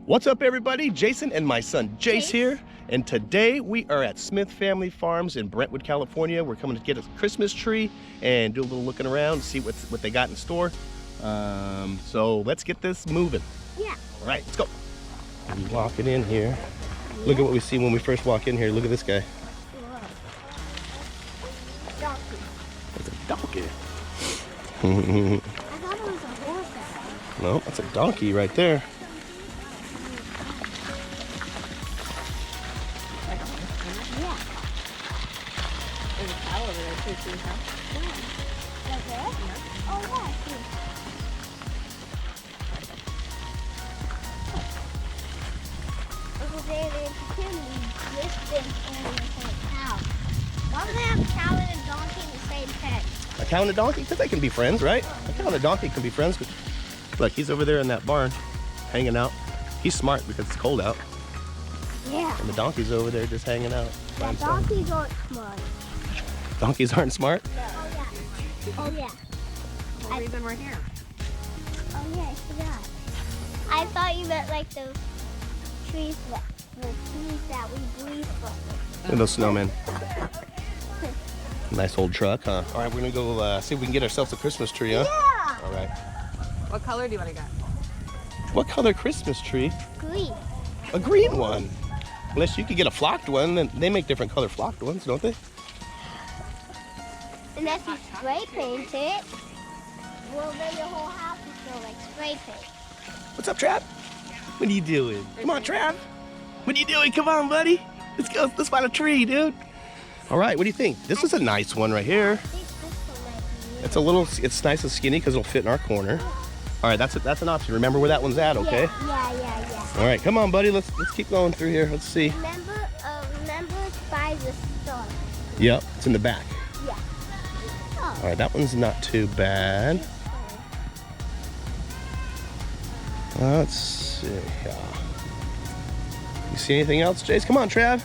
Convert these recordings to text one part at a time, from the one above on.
What's up, everybody? Jason and my son Jase here, and today we are at Smith Family Farms in Brentwood, California. We're coming to get a Christmas tree and do a little looking around, see what they got in store. So let's get this moving. Yeah. All right, let's go. We're walking in here. Look at what we see when we first walk in here. Look at this guy. Donkey. That's a donkey. I thought it was a horse. No, that's a donkey right there. Yeah. There's a cow over there too, see how? Like that? Yeah. Oh, yeah. Over there, there's a kid listed on the same cow. Why do they have a cow and a donkey in the same pen? A cow and a donkey? Because they can be friends, right? A cow and a donkey can be friends. Look, he's over there in that barn, hanging out. He's smart because it's cold out. Yeah. And the donkey's over there just hanging out. by Yeah, himself. donkeys aren't smart. Donkeys aren't smart? Oh, yeah. Oh, yeah. Well, reason we're here. Oh, yeah, I forgot. I thought you meant like the trees that we breathe from. Look at those snowmen. Nice old truck, huh? All right, we're gonna go see if we can get ourselves a Christmas tree, huh? Yeah. All right. What color do you want to get? What color Christmas tree? Green. A green one. Unless you could get a flocked one, then they make different color flocked ones, don't they? Unless you spray paint it, well, then your whole house will feel like spray paint. What's up, Trav? What are you doing? Come on, Trav. What are you doing? Come on, buddy. Let's go. Let's find a tree, dude. All right, what do you think? This is a nice one right here. I think this one might be It's a little, it's nice and skinny because it'll fit in our corner. All right, that's an option. Remember where that one's at, okay? Yeah. All right, come on, buddy. Let's keep going through here. Let's see. Remember it's by the star. Yep, it's in the back. Yeah. Oh. All right, that one's not too bad. Let's see. You see anything else, Jase? Come on, Trav.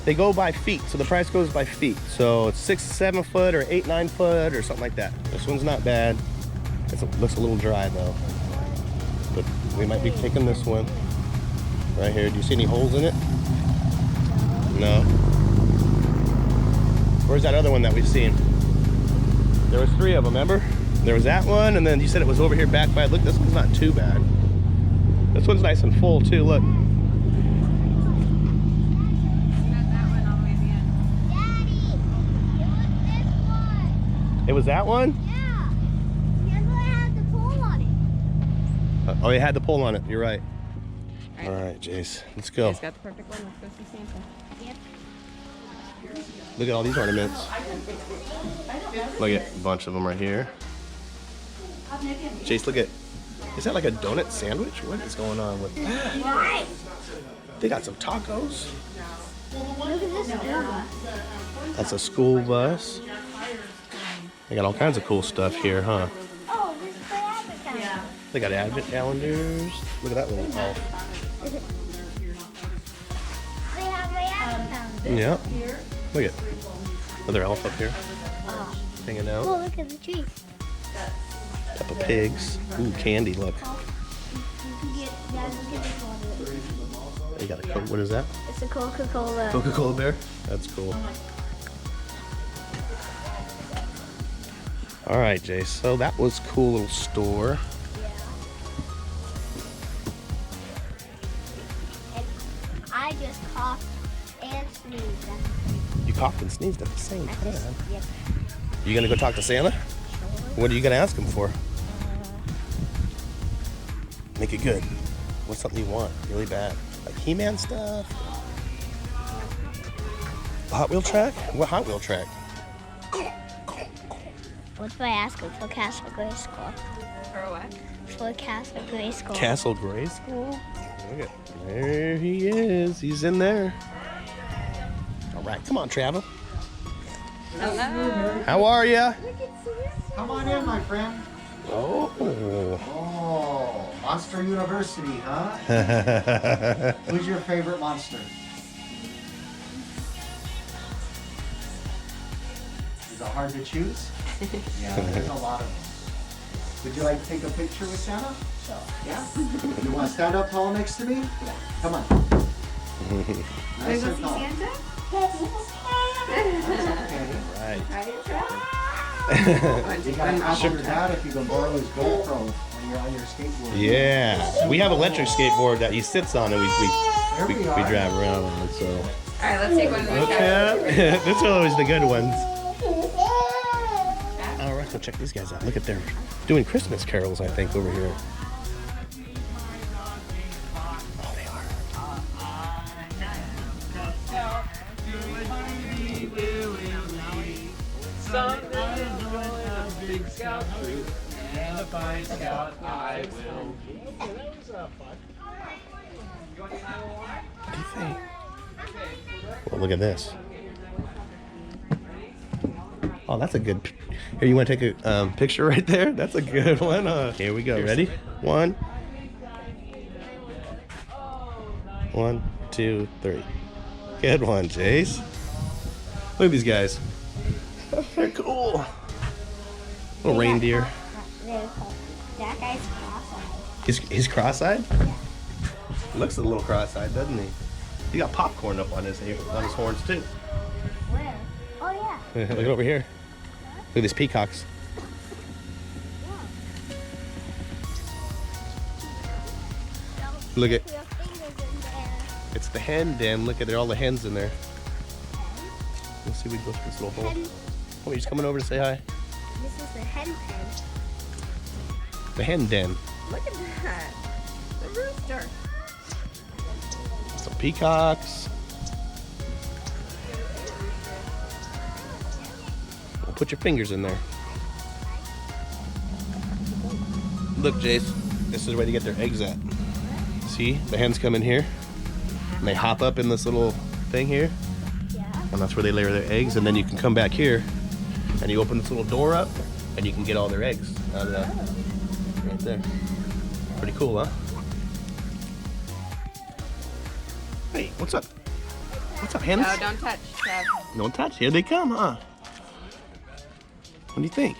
They go by feet, so the price goes by feet. So it's 6 to 7 foot or 8, 9 foot or something like that. This one's not bad. It looks a little dry though. But we might be taking this one right here. Do you see any holes in it? No. Where's that other one that we've seen? There was 3 of them, remember? There was that one, and then you said it was over here back by. Look, this one's not too bad. This one's nice and full too, look. It was that one? Yeah. Remember I had the pole on it. Oh, you had the pole on it. You're right. All All right, Jase. Let's go. Got the perfect one. Let's go see Santa. Yep. Look at all these ornaments. Look at a bunch of them right here. Jase, look at. Is that like a donut sandwich? What is going on with that? They got some tacos. Look at this one. That's a school bus. They got all kinds of cool stuff here, huh? Oh, this is the advent calendar. They got advent calendars. Look at that little elf. They have my advent calendar. Yeah. Look at another elf up here hanging out. Oh, look at the trees. Peppa Pigs. Ooh, candy, look. You can get, yeah, look at this one. They got a Coke. What is that? It's a Coca-Cola. Coca-Cola bear? That's cool. All right, Jase. So that was a cool little store. And I just coughed and sneezed. You coughed and sneezed at the same time. Yep. You gonna go talk to Santa? What are you gonna ask him for? Make it good. What's something you want really bad? Like He-Man stuff? A Hot Wheel track? What Hot Wheel track? What if I ask him for Castle Grayskull? For what? For Castle Grayskull. Castle Grayskull? Look at, there he is. He's in there. All right, come on, Travel. Hello. How are ya? Come on in, my friend. Oh. Oh, Monster University, huh? Who's your favorite monster? Is it hard to choose? Yeah, there's a lot of them. Would you like to take a picture with Santa? Sure. Yeah? You want to stand up tall next to me? Come on. Nice and tall. Santa? Right. You got to ask your dad if you can borrow his GoPro when you're on your skateboard. Yeah. We have electric skateboard that he sits on and we drive around on it, so. Alright, let's take one more shot. Okay. Those are always the good ones. All right, go check these guys out. Look at them doing Christmas carols, I think, over here. Oh, they are. What do you think? Well, look at this. Oh, that's a good. Here, you want to take a picture right there? That's a good one. Here we go. Ready? 1, 2, 3. Good one, Jase. Look at these guys. They're cool. Little reindeer. That guy's cross-eyed. He's cross-eyed? Looks a little cross-eyed, doesn't he? He got popcorn up on his horns too. Where? Oh yeah. Look over here. Look at these peacocks. Look at. Your fingers in there. It's the hen den. Look at there, all the hens in there. Let's see if we can go through this little hole. Oh, he's coming over to say hi. This is the hen pen. The hen den. Look at that. The rooster. Some peacocks. Well, put your fingers in there. Look, Jase. This is where they get their eggs at. See, the hens come in here, and they hop up in this little thing here, Yeah. and that's where they lay their eggs. And then you can come back here, and you open this little door up, and you can get all their eggs out of that. Right there. Pretty cool, huh? Hey, what's up? What's up, hens? No, don't touch, Trev. Don't touch. Here they come, huh? What do you think?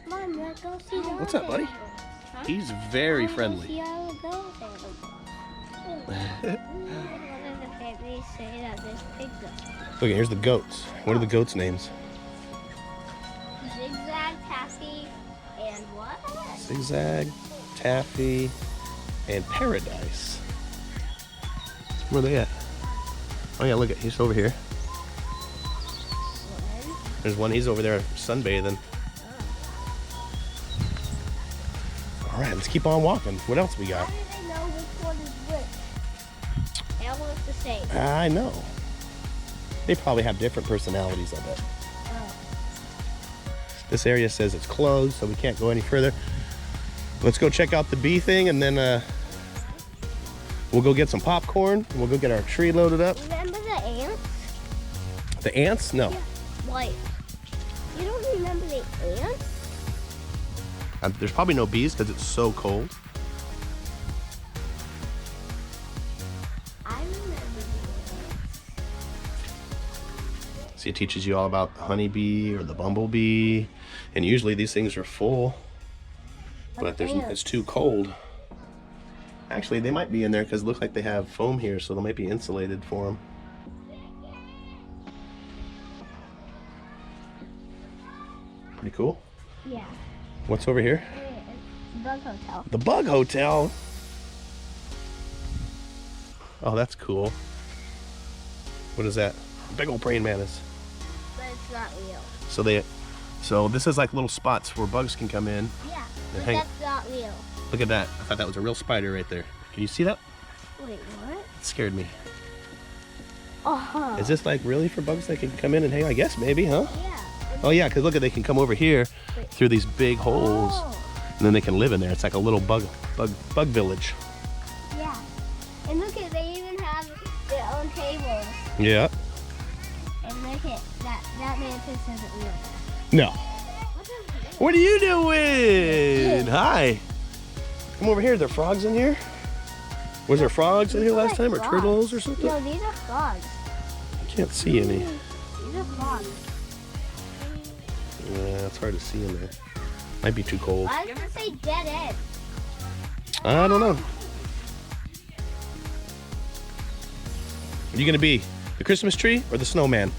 Mom, let's go see the What's up, buddy? He's very friendly. See all of those animals. One of the families say that there's pigs up. Look, here's the goats. What are the goats' names? Zigzag, Taffy, and what? Zigzag, Taffy, and Paradise. Where are they at? Oh yeah, look at he's over here. There's one. He's over there sunbathing. All right, let's keep on walking. What else we How got? do they know which one is which? They all look the same. I know. They probably have different personalities, I bet. Oh. This area says it's closed, so we can't go any further. Let's go check out the bee thing, and then we'll go get some popcorn. And we'll go get our tree loaded up. Remember the ants? The ants? No. What? You don't remember the ants? There's probably no bees because it's so cold. I remember the ants. See, it teaches you all about the honeybee or the bumblebee. And usually these things are full, but it's too cold. Actually, they might be in there because it looks like they have foam here, so they might be insulated for them. Pretty cool. Yeah. What's over here? It's Bug Hotel. The Bug Hotel. Oh, that's cool. What is that? Big old praying mantis. But it's not real. So this is like little spots where bugs can come in. Yeah. And But hang. that's not real. Look at that. I thought that was a real spider right there. Can you see that? Wait, what? It scared me. Oh. Is this like really for bugs that can come in and hang? I guess maybe, huh? Yeah. Oh yeah, because look at they can come over here through these big holes, and then they can live in there. It's like a little bug village. Yeah. And look at, they even have their own tables. Yeah. And look at that mantis isn't real. No. What is What are you doing? Hi. Come over here. Are there frogs in here? Was there frogs in here last time, or turtles or something? No, these are frogs. I can't see any. These are frogs. It's hard to see in there. Might be too cold. Why does it say dead end? I don't know. Are you gonna be the Christmas tree or the snowman?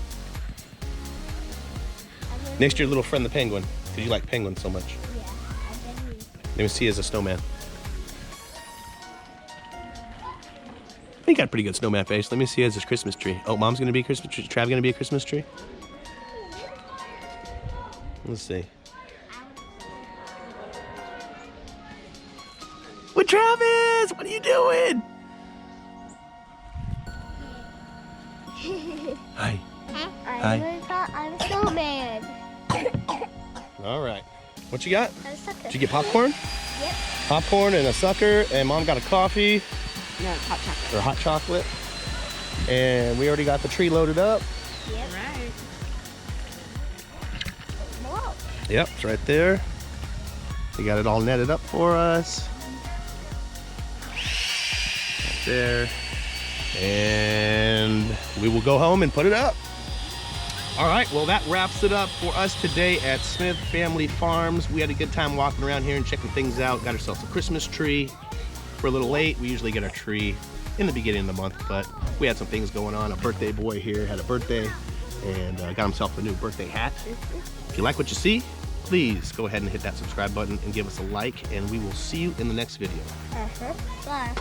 Next to your little friend, the penguin, because you like penguins so much. Yeah, I believe. Let me see as a snowman. He got a pretty good snowman face. Let me see as his Christmas tree. Oh, Mom's gonna be a Christmas tree. Trav gonna be a Christmas tree. Let's see. What, Travis? What are you doing? Hi. I'm a snowman. All right. What you got? I'm a sucker. Did you get popcorn? Yep. Popcorn and a sucker, and Mom got a coffee No, it's hot chocolate. or hot chocolate. And we already got the tree loaded up. Yep. Right. Whoa. Yep, it's right there. They got it all netted up for us. Right there. And we will go home and put it up. All right, well, that wraps it up for us today at Smith Family Farms. We had a good time walking around here and checking things out. Got ourselves a Christmas tree. We're a little late. We usually get our tree in the beginning of the month, but we had some things going on. A birthday boy here had a birthday and got himself a new birthday hat. If you like what you see, please go ahead and hit that subscribe button and give us a like, and we will see you in the next video. Bye.